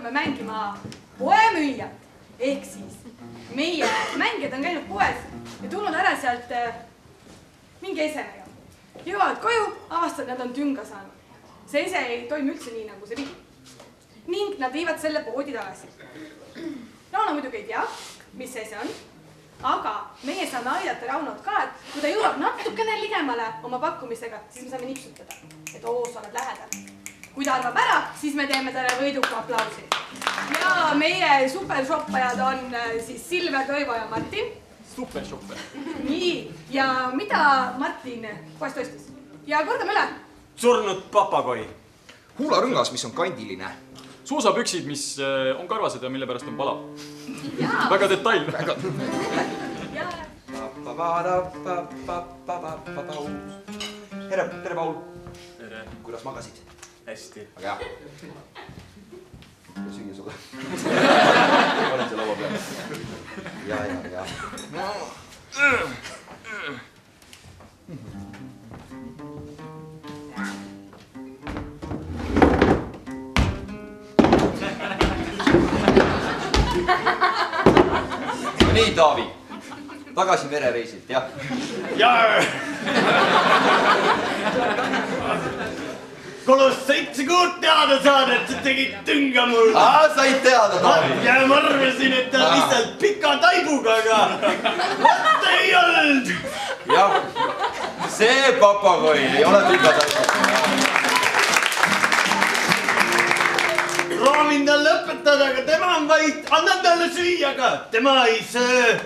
hakkame mängima poemüüjat. Ehk siis meie mängijad on käinud poes ja tulnud ära sealt mingi esemega. Jõuavad koju, avastavad, nad on tünga saanud. See ese ei toimi üldse nii, nagu see pidi. Ning nad viivad selle poodi tagasi. Rauno muidugi ei tea, mis see ese on, aga meie saame aidata Raunot ka, et kui ta jõuab natukene ligemale oma pakkumisega, siis me saame nipsutada, et oo, sa oled lähedal. Kui ta arvab ära, siis me teeme talle võiduka aplausi. Ja meie supershoppajad on siis Silver, Toivo ja Martin. Supershopper. Nii, ja mida Martin poest ostis? Ja kordame üle. Surnud papagoi. Huularõngas, mis on kandiline. Suusapüksid, mis on karvased ja mille pärast on palav. Jaa. Väga detail. Tere, Paul. Tere. Kuidas magasid? Hästi. Aga hea. Süüa sulle. Olen see laua peal. Ja. No nii, Taavi. Tagasi merereisilt, jah? Jaa! Kolus 7 kuud teada saada, et sa tegid tünga mul. Said teada, Taavi. Ja ma arvasin, et ta lihtsalt pika taibuga, aga võtta ei olnud. Jah, see papagoi ei ole pika taibuga. Proovin talle õpetada, aga tema on vaid, annan talle süüa, aga tema ei söö.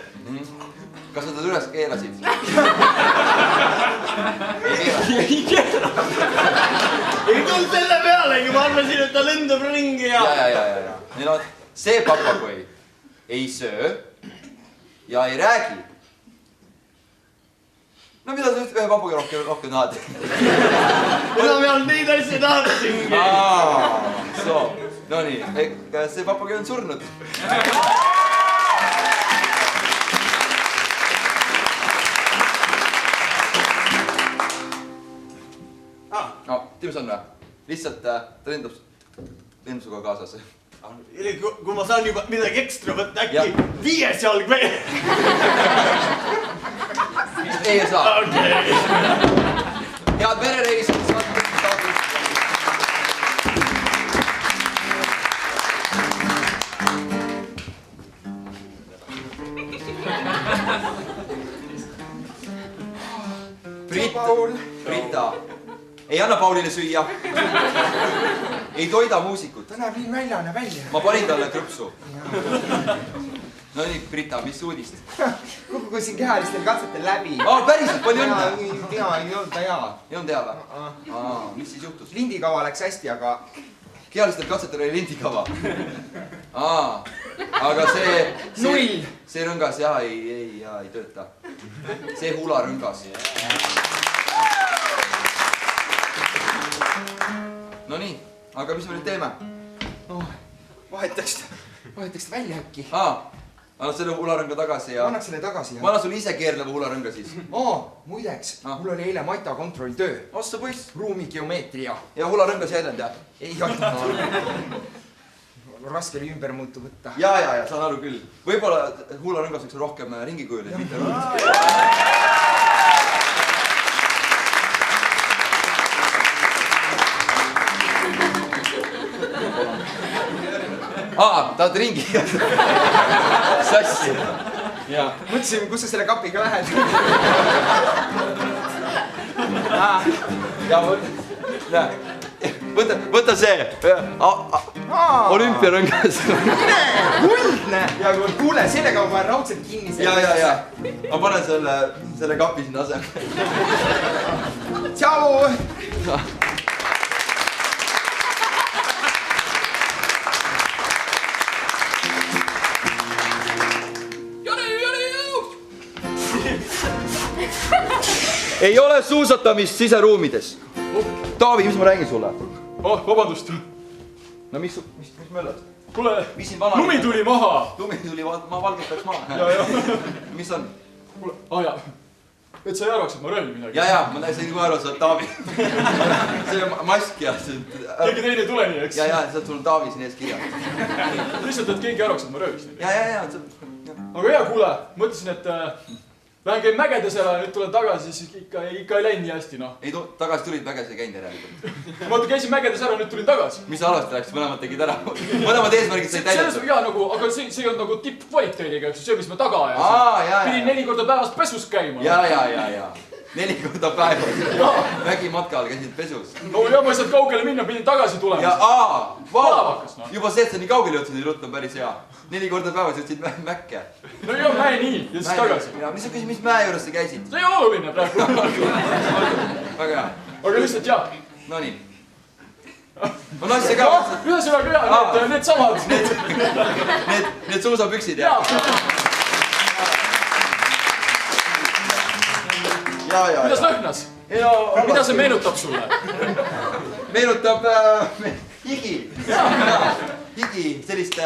Kas sa teda üles keelasid? Ei keela. Ei tulnud selle pealegi, ma arvasin, et ta lendab ringi ja... Ja. Nii no, see papagoi ei söö ja ei räägi. No mida sa ühe papagoi rohkem tahad? Enam ei olnud neid asja tahtsingi. So, no nii, see papagoi on surnud. Tiimus on või? Lihtsalt ta lendab suga kaasas. Kui ma saan juba midagi ekstra võtta, äkki 5 jalg veel? Ei saa. Okei. Head merereisid. Brita. Ei anna Paulile süüa. Ei toida muusikut. Ta näeb nii väljane välja. Ma panin talle krõpsu. No nii, Brita, mis uudist? Kukkusin kehalistel katsetel läbi. Päriselt, palju õnne? Ei olnud ta hea. Ei olnud hea või? Mis siis juhtus? Lindikava läks hästi, aga... Kehalistel katsetel oli lindikava. Aga see... Null! See rõngas jah, ei tööta. See huularõngas. No nii, aga mis me nüüd teeme? Vahetaks ta välja äkki. Annad selle huularõnga tagasi ja... Ma annaks selle tagasi ja... Ma annan sulle ise keerleva huularõnga siis. Muideks, mul oli eile Maita kontrolltöö. Ossa poiss. Ruumigeomeetria. Ja huularõngas ei aidanud, jah? Ei aidanud. Raske oli ümber muutu võtta. Ja, saan aru küll. Võib-olla huularõngas võiks rohkem ringi kujule. Tahad ringi? Sassi. Mõtlesin, kus sa selle kapiga lähed. Võta see. Olümpiarõngas. Kuldne! Kuule, sellega ma panen raudselt kinni. Ja. Ma panen selle kapi sinna asemel. Tšau! Ei ole suusatamist siseruumides. Taavi, mis ma räägin sulle? Vabandust. No mis möllad? Kuule, lumi tuli maha. Lumi tuli, ma valgetaks maha. Ja. Mis on? Kuule, et sa ei arvaks, et ma röövin midagi. ja, ma sain kohe aru, sa oled Taavi. see mask ja see... Keegi teine ei tule nii, eks? Ja, sealt sul on Taavi siin ees kirjas. Lihtsalt, et keegi arvaks, et ma röövisin. Ja. Aga hea, kuule, mõtlesin, et lähen käin mägedes ära ja nüüd tulen tagasi, siis ikka ei läinud nii hästi, noh. Ei, tagasi tulid mäges ei käinud järelikult. Ma käisin mägedes ära, nüüd tulin tagasi. Mis sa alasti läksid, mõlemad tegid ära? Mõlemad eesmärgid said täidetud. Jaa, nagu, aga see on nagu tippkvaliteediga, eks see, mis me taga ajasin. Pidin 4 korda päevas pesus käima. Ja. 4 korda päevas. Vägimatkal käisid pesus. No ja ma ei saanud kaugele minna, pidin tagasi tulema. Ja Palav. Juba see, et sa nii kaugele jõudsid, ei ruttu päris hea. 4 korda päevas jõudsid mäkke. No ja mäe nii, ja siis tagasi. Mis sa küsid, mis mäe juures sa käisid? See ei ole oluline praegu. Väga hea. Aga lihtsalt jah. No nii. On asja ka. Ühesõnaga jah, need samad. Need suusapüksid, jah? Kuidas lõhnas? Mida see meenutab sulle? Meenutab higi. Higi, sellist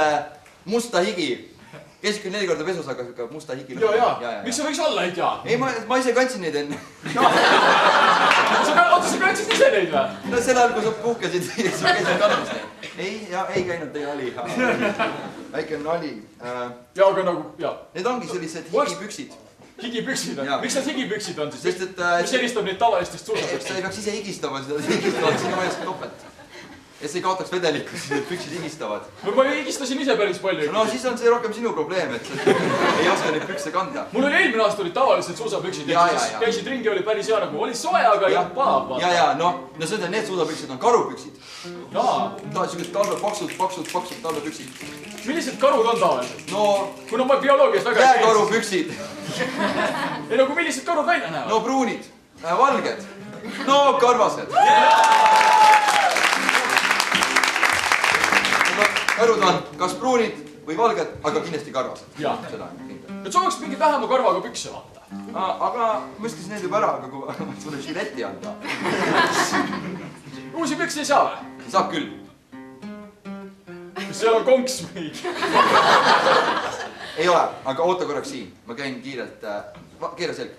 musta higi. Käisid küll 4 korda pesus, aga siuke musta higi. Ja. Miks sa võiks olla, ei tea? Ei, ma ise kandsin neid enne. Sa kandsid ise neid või? No sel ajal, kui sa puhkesid, sa käisid kandmas neid. Ei käinud, teie nali. Väike nali. Ja, aga nagu, jah. Need ongi sellised higipüksid. Higipüksid on? Miks need higipüksid on siis? Sest, et... Mis eristab neid tavalistest suusapüksid? Sa ei peaks ise higistama seda, higistavad sinna vajas topelt. Et sa ei kaotaks vedelikku, siis need püksid higistavad. No ma higistasin ise päris palju. No siis on see rohkem sinu probleem, et sa ei oska neid pükse kanda. Mul oli eelmine aasta olid tavalised suusapüksid. Käisid ringi, oli päris hea, nagu oli soe, aga ei palav. Ja, no seda, need suusapüksid on karupüksid. Jaa. Siuksed talve paksud talvepüksid. Millised karud on tavaliselt? No... Kuna ma bioloogias väga... Jääkarupüksid. Ei nagu millised karud välja näevad? No pruunid, valged, no karvased. Karud on kas pruunid või valged, aga kindlasti karvased. Jaa. Et sa oleks mingi vähema karvaga pükse vaata. Aga ma üskasin need juba ära, aga kui sulle žiletti anda. Uusi pükse ei saa või? Saab küll. Kas seal on konks või? Ei ole, aga oota korraks siin. Ma käin kiirelt, keera selg.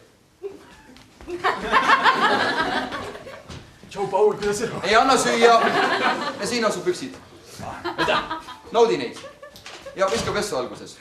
Tšau, Paul, kuidas see on? Ei anna süüa ja siin on su püksid. Naudi neid. Ja viska pessu alguses.